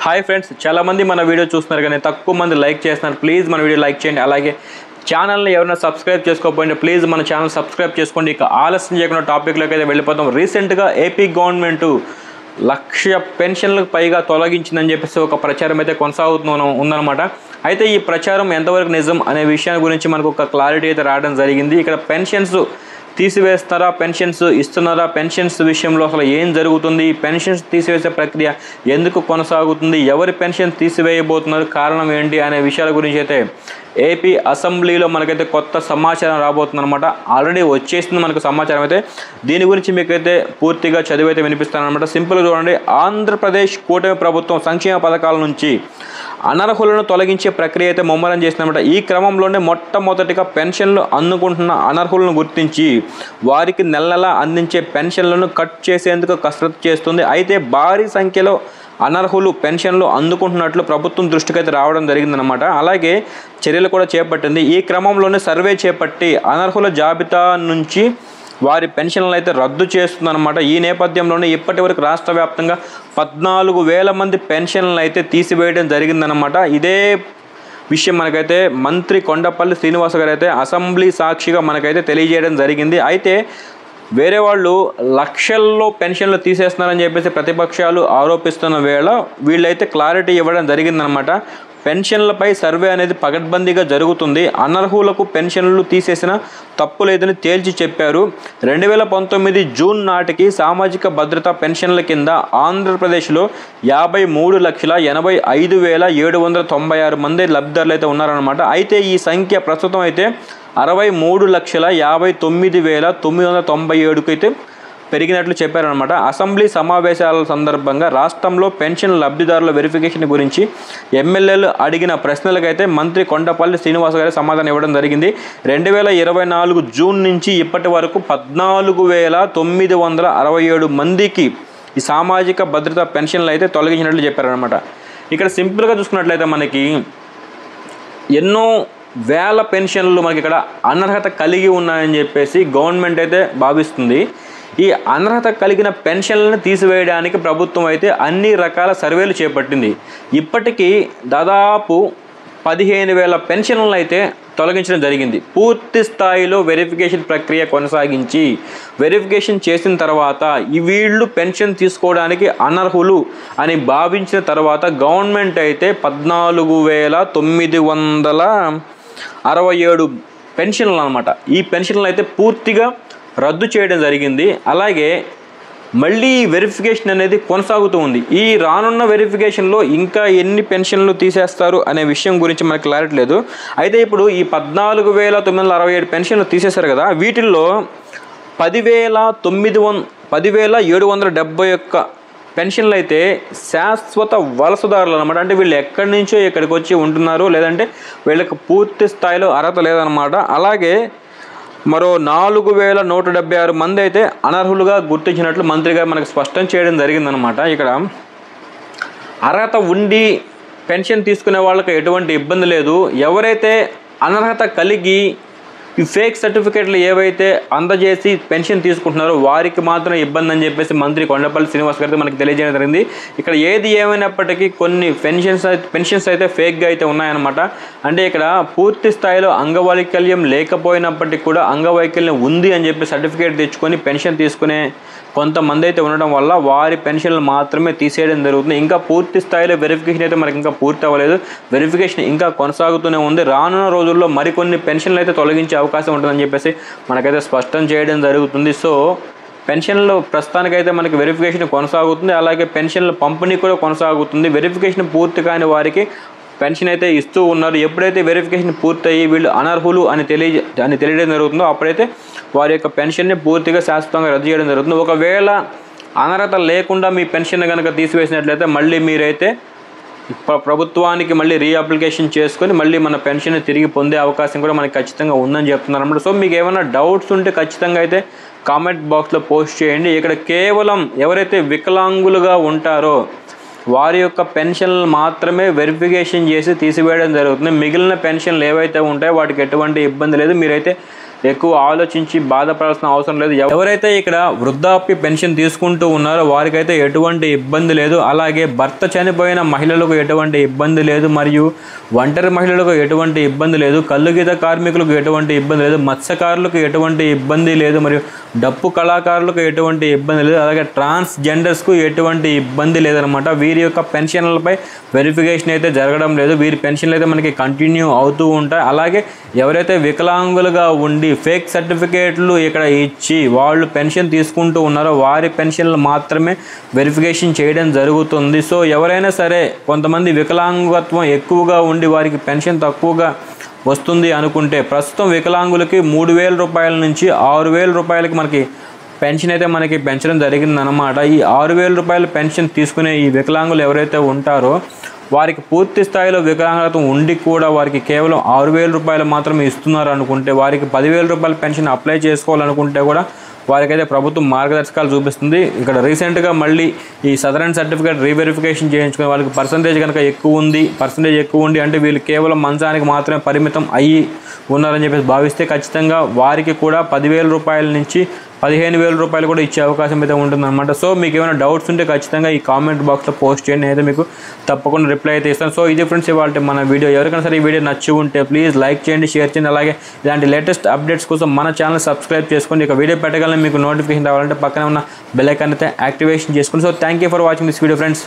Hi friends, చాలా మంది మన వీడియో చూస్తున్నారు కానీ తక్కువ మంది లైక్ చేస్తున్నారు. ప్లీజ్ మన వీడియో లైక్ చేయండి. అలాగే ఛానల్ని ఎవరైనా సబ్స్క్రైబ్ చేసుకోకపోయినా ప్లీజ్ మన ఛానల్ సబ్స్క్రైబ్ చేసుకోండి. ఇక ఆలస్యం చేయకుండా టాపిక్లోకి అయితే వెళ్ళిపోతాం. రీసెంట్గా ఏపీ గవర్నమెంట్ 1,00,000 పెన్షన్లకు పైగా తొలగించిందని చెప్పేసి ఒక ప్రచారం అయితే ఉందన్నమాట. అయితే ఈ ప్రచారం ఎంతవరకు నిజం అనే విషయాన్ని గురించి మనకు ఒక క్లారిటీ అయితే రావడం జరిగింది. ఇక్కడ పెన్షన్స్ తీసివేస్తారా, పెన్షన్స్ ఇస్తున్నారా, పెన్షన్స్ విషయంలో అసలు ఏం జరుగుతుంది, పెన్షన్స్ తీసివేసే ప్రక్రియ ఎందుకు కొనసాగుతుంది, ఎవరి పెన్షన్ తీసివేయబోతున్నారు, కారణం ఏంటి అనే విషయాల గురించి అయితే ఏపీ అసెంబ్లీలో మనకైతే కొత్త సమాచారం రాబోతుంది అనమాట. ఆల్రెడీ వచ్చేసింది మనకు సమాచారం అయితే. దీని గురించి మీకైతే పూర్తిగా చదివైతే వినిపిస్తానమాట. సింపుల్గా చూడండి. ఆంధ్రప్రదేశ్ కూటమి ప్రభుత్వం సంక్షేమ పథకాల నుంచి అనర్హులను తొలగించే ప్రక్రియ అయితే ముమ్మరం చేసిందన్నమాట. ఈ క్రమంలోనే మొట్టమొదటిగా పెన్షన్లు అందుకుంటున్న అనర్హులను గుర్తించి వారికి నెల అందించే పెన్షన్లను కట్ చేసేందుకు కసరత్తు చేస్తుంది. అయితే భారీ సంఖ్యలో అనర్హులు పెన్షన్లు అందుకుంటున్నట్లు ప్రభుత్వం దృష్టికైతే రావడం జరిగిందనమాట. అలాగే చర్యలు కూడా చేపట్టింది. ఈ క్రమంలోనే సర్వే చేపట్టి అనర్హుల జాబితా నుంచి వారి పెన్షన్లు అయితే రద్దు చేస్తుందన్నమాట. ఈ నేపథ్యంలోనే ఇప్పటి వరకు రాష్ట్ర వ్యాప్తంగా 14,000 మంది పెన్షన్లు అయితే తీసివేయడం జరిగిందనమాట. ఇదే విషయం మనకైతే మంత్రి కొండపల్లి శ్రీనివాస్ గారు అయితే అసెంబ్లీ సాక్షిగా మనకైతే తెలియజేయడం జరిగింది. అయితే వేరే వాళ్ళు లక్షల్లో పెన్షన్లు తీసేస్తున్నారని చెప్పేసి ప్రతిపక్షాలు ఆరోపిస్తున్న వేళ వీళ్ళైతే క్లారిటీ ఇవ్వడం జరిగిందనమాట. పెన్షన్లపై సర్వే అనేది పకడ్బందీగా జరుగుతుంది. అనర్హులకు పెన్షన్లు తీసేసిన తప్పు లేదని తేల్చి చెప్పారు. 2019 జూన్ నాటికి సామాజిక భద్రతా పెన్షన్ల కింద ఆంధ్రప్రదేశ్లో 53,85,796 మంది లబ్ధిదారులు అయితే ఉన్నారనమాట. అయితే ఈ సంఖ్య ప్రస్తుతం అయితే 63,59,997కు అయితే పెరిగినట్లు చెప్పారనమాట. అసెంబ్లీ సమావేశాల సందర్భంగా రాష్ట్రంలో పెన్షన్ లబ్ధిదారుల వెరిఫికేషన్ గురించి ఎమ్మెల్యేలు అడిగిన ప్రశ్నలకైతే మంత్రి కొండపల్లి శ్రీనివాస్ గారు సమాధానం ఇవ్వడం జరిగింది. 2024 జూన్ నుంచి ఇప్పటి వరకు 14,967 మందికి ఈ సామాజిక భద్రతా పెన్షన్లు అయితే తొలగించినట్లు చెప్పారనమాట. ఇక్కడ సింపుల్గా చూసుకున్నట్లయితే మనకి ఎన్నో వేల పెన్షన్లు మనకి ఇక్కడ అనర్హత కలిగి ఉన్నాయని చెప్పేసి గవర్నమెంట్ అయితే భావిస్తుంది. ఈ అనర్హత కలిగిన పెన్షన్లను తీసివేయడానికి ప్రభుత్వం అయితే అన్ని రకాల సర్వేలు చేపట్టింది. ఇప్పటికీ దాదాపు 15,000 పెన్షన్లను అయితే తొలగించడం జరిగింది. పూర్తి స్థాయిలో వెరిఫికేషన్ ప్రక్రియ కొనసాగించి వెరిఫికేషన్ చేసిన తర్వాత వీళ్ళు పెన్షన్ తీసుకోవడానికి అనర్హులు అని భావించిన తర్వాత గవర్నమెంట్ అయితే 14,967 పెన్షన్లు అనమాట. ఈ పెన్షన్లు అయితే పూర్తిగా రద్దు చేయడం జరిగింది. అలాగే మళ్ళీ వెరిఫికేషన్ అనేది కొనసాగుతూ ఉంది. ఈ రానున్న వెరిఫికేషన్లో ఇంకా ఎన్ని పెన్షన్లు తీసేస్తారు అనే విషయం గురించి మనకు క్లారిటీ లేదు. అయితే ఇప్పుడు ఈ 14,967 పెన్షన్లు తీసేశారు కదా, వీటిల్లో 10,771 పెన్షన్లు అయితే శాశ్వత వలసదారులు అనమాట. అంటే వీళ్ళు ఎక్కడి నుంచో ఇక్కడికి వచ్చి ఉంటున్నారు, లేదంటే వీళ్ళకి పూర్తి స్థాయిలో అర్హత లేదనమాట. అలాగే మరో 4,176 మంది అయితే అనర్హులుగా గుర్తించినట్లు మంత్రి గారు మనకు స్పష్టం చేయడం జరిగిందనమాట. ఇక్కడ అర్హత ఉండి పెన్షన్ తీసుకునే వాళ్ళకి ఎటువంటి ఇబ్బంది లేదు. ఎవరైతే అనర్హత కలిగి ఈ ఫేక్ సర్టిఫికేట్లు ఏవైతే అందజేసి పెన్షన్ తీసుకుంటున్నారో వారికి మాత్రం ఇబ్బంది అని చెప్పేసి మంత్రి కొండపల్లి శ్రీనివాస్ గారికి మనకి తెలియజేయడం జరిగింది. ఇక్కడ ఏది ఏమైనప్పటికీ కొన్ని పెన్షన్స్ అయితే ఫేక్గా అయితే ఉన్నాయన్నమాట. అంటే ఇక్కడ పూర్తి స్థాయిలో అంగవైకల్యం లేకపోయినప్పటికీ కూడా అంగవైకల్యం ఉంది అని చెప్పి సర్టిఫికేట్ తెచ్చుకొని పెన్షన్ తీసుకునే కొంతమంది అయితే ఉండడం వల్ల వారి పెన్షన్లు మాత్రమే తీసేయడం జరుగుతుంది. ఇంకా పూర్తి స్థాయిలో వెరిఫికేషన్ అయితే మనకి ఇంకా పూర్తి అవ్వలేదు. వెరిఫికేషన్ ఇంకా కొనసాగుతూనే ఉంది. రానున్న రోజుల్లో మరికొన్ని పెన్షన్లు అయితే తొలగించే అవకాశం ఉంటుందని చెప్పేసి మనకైతే స్పష్టం చేయడం జరుగుతుంది. సో పెన్షన్లు ప్రస్తుతానికైతే మనకి వెరిఫికేషన్ కొనసాగుతుంది. అలాగే పెన్షన్ల పంపిణీ కూడా కొనసాగుతుంది. వెరిఫికేషన్ పూర్తి కాని వారికి పెన్షన్ అయితే ఇస్తూ ఉన్నారు. ఎప్పుడైతే వెరిఫికేషన్ పూర్తయ్యి వీళ్ళు అనర్హులు అని తెలియడం జరుగుతుందో అప్పుడైతే వారి యొక్క పెన్షన్ని పూర్తిగా శాశ్వతంగా రద్దు చేయడం జరుగుతుంది. ఒకవేళ అనర్హత లేకుండా మీ పెన్షన్ కనుక తీసివేసినట్లయితే మళ్ళీ మీరైతే ప్రభుత్వానికి మళ్ళీ రీఅప్లికేషన్ చేసుకొని మళ్ళీ మన పెన్షన్ తిరిగి పొందే అవకాశం కూడా మనకి ఖచ్చితంగా ఉందని చెప్తున్నారు అన్నమాట. సో మీకు ఏమైనా డౌట్స్ ఉంటే ఖచ్చితంగా అయితే కామెంట్ బాక్స్లో పోస్ట్ చేయండి. ఇక్కడ కేవలం ఎవరైతే వికలాంగులుగా ఉంటారో వారి యొక్క పెన్షన్లు మాత్రమే వెరిఫికేషన్ చేసి తీసివేయడం జరుగుతుంది. మిగిలిన పెన్షన్లు ఏవైతే ఉంటాయో వాటికి ఎటువంటి ఇబ్బంది లేదు. మీరైతే ఎక్కువ ఆలోచించి బాధపడాల్సిన అవసరం లేదు. ఎవరైతే ఇక్కడ వృద్ధాప్య పెన్షన్ తీసుకుంటూ ఉన్నారో వారికైతే ఎటువంటి ఇబ్బంది లేదు. అలాగే భర్త చనిపోయిన మహిళలకు ఎటువంటి ఇబ్బంది లేదు, మరియు ఒంటరి మహిళలకు ఎటువంటి ఇబ్బంది లేదు, కల్లుగీత కార్మికులకు ఎటువంటి ఇబ్బంది లేదు, మత్స్యకారులకు ఎటువంటి ఇబ్బంది లేదు, మరియు డప్పు కళాకారులకు ఎటువంటి ఇబ్బంది లేదు, అలాగే ట్రాన్స్జెండర్స్కు ఎటువంటి ఇబ్బంది లేదనమాట. వీరి యొక్క పెన్షన్లపై వెరిఫికేషన్ అయితే జరగడం లేదు. వీరి పెన్షన్లు అయితే మనకి కంటిన్యూ అవుతూ ఉంటాయి. అలాగే ఎవరైతే వికలాంగులుగా ఉండి ఫేక్ సర్టిఫికేట్లు ఇక్కడ ఇచ్చి వాళ్ళు పెన్షన్ తీసుకుంటూ ఉన్నారో వారి పెన్షన్లు మాత్రమే వెరిఫికేషన్ చేయడం జరుగుతుంది. సో ఎవరైనా సరే కొంతమంది వికలాంగత్వం ఎక్కువగా ఉండి వారికి పెన్షన్ తక్కువగా వస్తుంది అనుకుంటే ప్రస్తుతం వికలాంగులకి 3,000 రూపాయల నుంచి 6,000 రూపాయలకి మనకి పెన్షన్ అయితే మనకి పెంచడం జరిగిందనమాట. ఈ 6,000 రూపాయల పెన్షన్ తీసుకునే ఈ వికలాంగులు ఎవరైతే ఉంటారో వారికి పూర్తి స్థాయిలో వికలాంగత్వం ఉండి కూడా వారికి కేవలం 6,000 రూపాయలు మాత్రమే ఇస్తున్నారు అనుకుంటే, వారికి 10,000 రూపాయల పెన్షన్ అప్లై చేసుకోవాలనుకుంటే కూడా వారికైతే ప్రభుత్వం మార్గదర్శకాలు చూపిస్తుంది. ఇక్కడ రీసెంట్గా మళ్ళీ ఈ సదరన్ సర్టిఫికేట్ రీవెరిఫికేషన్ చేయించుకునే వాళ్ళకి పర్సంటేజ్ కనుక ఎక్కువ ఉండి అంటే వీళ్ళు కేవలం మంచానికి మాత్రమే పరిమితం అయ్యి ఉన్నారని చెప్పేసి భావిస్తే ఖచ్చితంగా వారికి కూడా 10,000 రూపాయల నుంచి 15,000 రూపాయలు కూడా ఇచ్చే అవకాశం అయితే ఉంటుందన్నమాట. సో మీకు ఏమైనా డౌట్స్ ఉంటే ఖచ్చితంగా ఈ కామెంట్ బాక్స్లో పోస్ట్ చేయండి, అయితే మీకు తప్పకుండా రిప్లై అయితే ఇస్తాను. సో ఇది ఫ్రెండ్స్ ఇవాళ మన వీడియో. ఎవరికైనా సరే ఈ వీడియో నచ్చి ఉంటే ప్లీజ్ లైక్ చేయండి, షేర్ చేయండి. అలాగే ఇలాంటి లేటెస్ట్ అప్డేట్స్ కోసం మన ఛానల్ సబ్స్క్రైబ్ చేసుకోండి. ఇక వీడియో పెట్టగానే మీకు నోటిఫికేషన్ రావాలంటే పక్కనే ఉన్న బెల్ ఐకాన్ అయితే యాక్టివేషన్ చేసుకోండి. So thank you for watching this video friends.